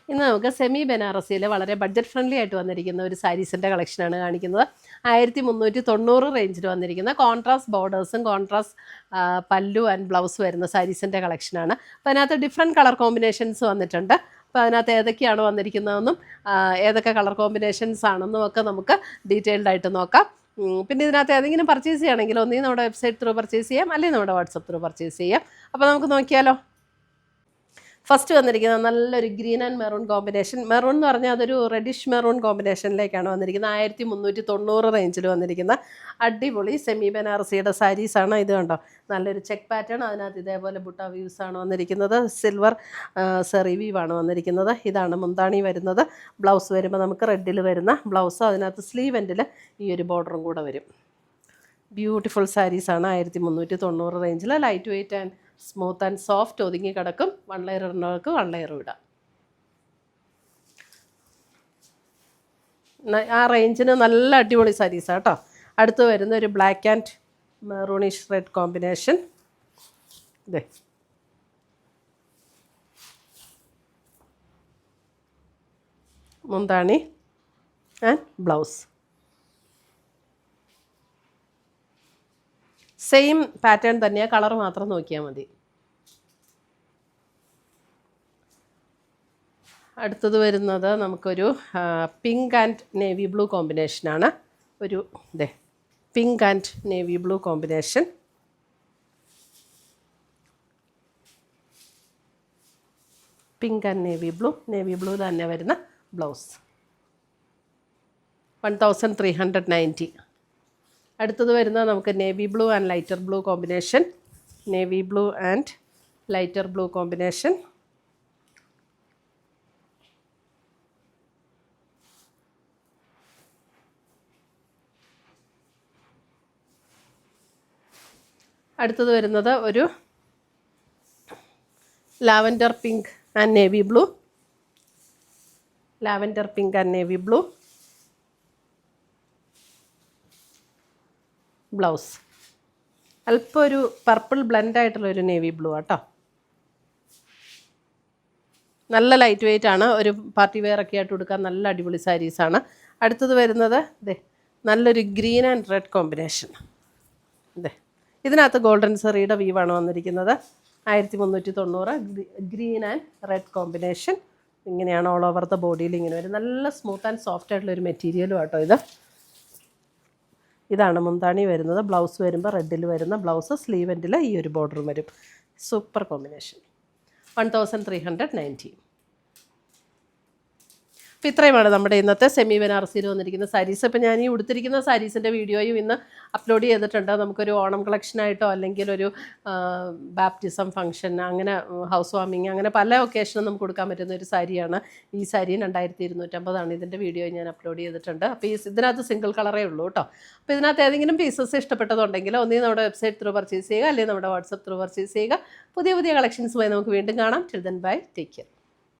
ഇന്ന് നമുക്ക് സെമി ബനാറസിയിൽ വളരെ ബഡ്ജറ്റ് ഫ്രണ്ട്ലി ആയിട്ട് വന്നിരിക്കുന്ന ഒരു സാരീസിൻ്റെ കളക്ഷനാണ് കാണിക്കുന്നത്. 1390 റേഞ്ചിൽ വന്നിരിക്കുന്ന കോൺട്രാസ്റ്റ് ബോർഡേഴ്സും കോൺട്രാസ്റ്റ് പല്ലു ആൻഡ് ബ്ലൗസ് വരുന്ന സാരീസിൻ്റെ കളക്ഷനാണ്. അപ്പോൾ അതിനകത്ത് ഡിഫറെൻറ്റ് കളർ കോമ്പിനേഷൻസ് വന്നിട്ടുണ്ട്. അപ്പോൾ അതിനകത്ത് ഏതൊക്കെയാണ് വന്നിരിക്കുന്നതെന്നും ഏതൊക്കെ കളർ കോമ്പിനേഷൻസ് ആണെന്നും ഒക്കെ നമുക്ക് ഡീറ്റെയിൽഡ് ആയിട്ട് നോക്കാം. പിന്നെ ഇതിനകത്ത് ഏതെങ്കിലും പർച്ചേസ് ചെയ്യുകയാണെങ്കിൽ ഒന്നീ നമ്മുടെ വെബ്സൈറ്റ് ത്രൂ പർച്ചേസ് ചെയ്യാം, അല്ലെങ്കിൽ നമ്മുടെ വാട്സപ്പ് ത്രൂ പർച്ചേസ് ചെയ്യാം. അപ്പോൾ നമുക്ക് നോക്കിയാലോ. ഫസ്റ്റ് വന്നിരിക്കുന്നത് നല്ലൊരു green and maroon combination. Maroon എന്ന് പറഞ്ഞാൽ അതൊരു റെഡിഷ് മെറൂൺ കോമ്പിനേഷനിലേക്കാണ് വന്നിരിക്കുന്നത്. 1390 റേഞ്ചിൽ വന്നിരിക്കുന്ന അടിപൊളി സെമി ബനാറസിയുടെ സാരീസാണ്. ഇത് കണ്ടോ, നല്ലൊരു ചെക്ക് പാറ്റേൺ. അതിനകത്ത് ഇതേപോലെ ബുട്ട വ്യൂസാണ് വന്നിരിക്കുന്നത്. സിൽവർ സെറി വീവാണ് വന്നിരിക്കുന്നത്. ഇതാണ് മുന്താണി വരുന്നത്. ബ്ലൗസ് വരുമ്പോൾ നമുക്ക് റെഡിൽ വരുന്ന ബ്ലൗസ്, അതിനകത്ത് സ്ലീവ് എൻഡിൽ ഈ ഒരു ബോർഡറും കൂടെ വരും. ബ്യൂട്ടിഫുൾ സാരീസാണ്. 1390 റേഞ്ചിൽ light weight and smooth and soft, ഒതുങ്ങി കിടക്കും. 1 ലെയർ ഇടുന്നവർക്ക് 1 ലെയർ ഇടാം. ആ റേഞ്ചിന് നല്ല അടിപൊളി സാരീസാണ് കേട്ടോ. അടുത്ത് വരുന്ന ഒരു black and maroonish red combination. ഇതേ മുന്താണി ആൻഡ് ബ്ലൗസ്. സെയിം പാറ്റേൺ തന്നെയാണ്, കളർ മാത്രം നോക്കിയാൽ മതി. അടുത്തത് വരുന്നത് നമുക്കൊരു പിങ്ക് ആൻഡ് നേവി ബ്ലൂ കോമ്പിനേഷനാണ്. ഒരു ഇതേ pink and navy blue combination. Pink and navy blue തന്നെ വരുന്ന ബ്ലൗസ്. 1390. അടുത്തത് വരുന്നത് നമുക്ക് navy blue and lighter blue combination. Navy blue and lighter blue combination. അടുത്തത് വരുന്നത് ഒരു lavender pink and navy blue. Lavender pink and navy blue blouse. അല്പം ഒരു പർപ്പിൾ ബ്ലെൻഡായിട്ടുള്ളൊരു നേവി ബ്ലൂ ആട്ടോ. നല്ല ലൈറ്റ് വെയ്റ്റ് ആണ്. ഒരു പാർട്ടി വെയർ ഒക്കെ ആയിട്ട് കൊടുക്കാൻ നല്ല അടിപൊളി സാരീസാണ്. അടുത്തത് വരുന്നത് ഇതേ നല്ലൊരു ഗ്രീൻ ആൻഡ് റെഡ് കോമ്പിനേഷൻ. ഇതേ ഇതിനകത്ത് ഗോൾഡൻ സെറിയുടെ വീവാണ് വന്നിരിക്കുന്നത്. 1390 ഗ്രീൻ ആൻഡ് റെഡ് കോമ്പിനേഷൻ. ഇങ്ങനെയാണ് ഓൾ ഓവർ ദ ബോഡിയിൽ ഇങ്ങനെ വരും. നല്ല സ്മൂത്ത് ആൻഡ് സോഫ്റ്റ് ആയിട്ടുള്ളൊരു മെറ്റീരിയലും ആട്ടോ ഇത്. ഇതാണ് മുന്താണി വരുന്നത്. ബ്ലൗസ് വരുമ്പോൾ റെഡിൽ വരുന്ന ബ്ലൗസ്, സ്ലീവ് എൻഡിൽ ഈ ഒരു ബോർഡറും വരും. Super combination. 1390. അപ്പോൾ ഇത്രയുമാണ് നമ്മുടെ ഇന്നത്തെ സെമി ബനാറസിയിൽ വന്നിരിക്കുന്ന സാരീസ്. ഇപ്പോൾ ഞാൻ ഈ ഉടുത്തിരിക്കുന്ന സാരീസിൻ്റെ വീഡിയോയും ഇന്ന് അപ്ലോഡ് ചെയ്തിട്ടുണ്ട്. നമുക്കൊരു ഓണം കളക്ഷനായിട്ടോ അല്ലെങ്കിൽ ഒരു ബാപ്റ്റിസം ഫംഗ്ഷൻ, അങ്ങനെ ഹൗസ് വാമിങ്, അങ്ങനെ പല ഒക്കേഷനും നമുക്ക് കൊടുക്കാൻ പറ്റുന്ന ഒരു സാരിയാണ് ഈ സാരി. 2250 ഇതിൻ്റെ വീഡിയോ ഞാൻ അപ്ലോഡ് ചെയ്തിട്ടുണ്ട്. അപ്പോൾ ഇതിനകത്ത് സിംഗിൾ കളറേ ഉള്ളൂ കേട്ടോ. അപ്പോൾ ഇതിനകത്ത് ഏതെങ്കിലും പീസസ് ഇഷ്ടപ്പെട്ടതുണ്ടെങ്കിൽ ഒന്നീ നമ്മുടെ വെബ്സൈറ്റ് ത്രൂ പർച്ചേസ് ചെയ്യുക, അല്ലെങ്കിൽ നമ്മുടെ വാട്സപ്പ് ത്രൂ പർച്ചേസ് ചെയ്യുക. പുതിയ കളക്ഷൻസുമായി നമുക്ക് വീണ്ടും കാണാം. Till then bye, take care.